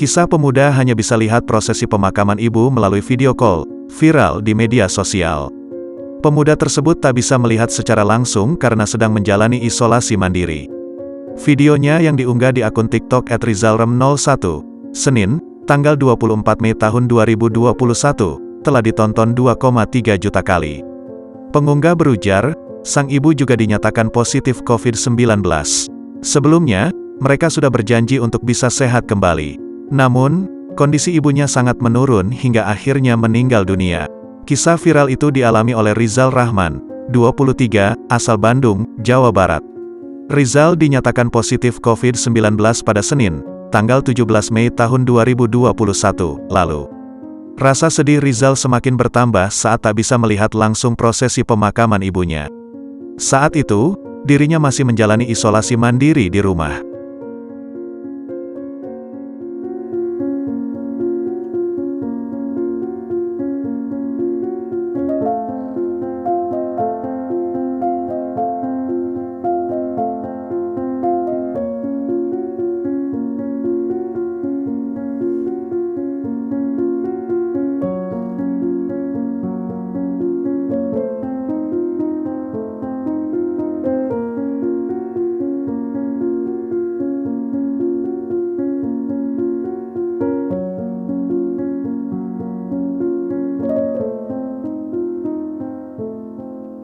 Kisah pemuda hanya bisa lihat prosesi pemakaman ibu melalui video call, viral di media sosial. Pemuda tersebut tak bisa melihat secara langsung karena sedang menjalani isolasi mandiri. Videonya yang diunggah di akun TikTok @rizalrem01, Senin, tanggal 24 Mei tahun 2021, telah ditonton 2,3 juta kali. Pengunggah berujar, sang ibu juga dinyatakan positif COVID-19. Sebelumnya, mereka sudah berjanji untuk bisa sehat kembali. Namun, kondisi ibunya sangat menurun hingga akhirnya meninggal dunia. Kisah viral itu dialami oleh Rizal Rahman, 23, asal Bandung, Jawa Barat. Rizal dinyatakan positif COVID-19 pada Senin, tanggal 17 Mei tahun 2021, lalu. Rasa sedih Rizal semakin bertambah saat tak bisa melihat langsung prosesi pemakaman ibunya. Saat itu, dirinya masih menjalani isolasi mandiri di rumah.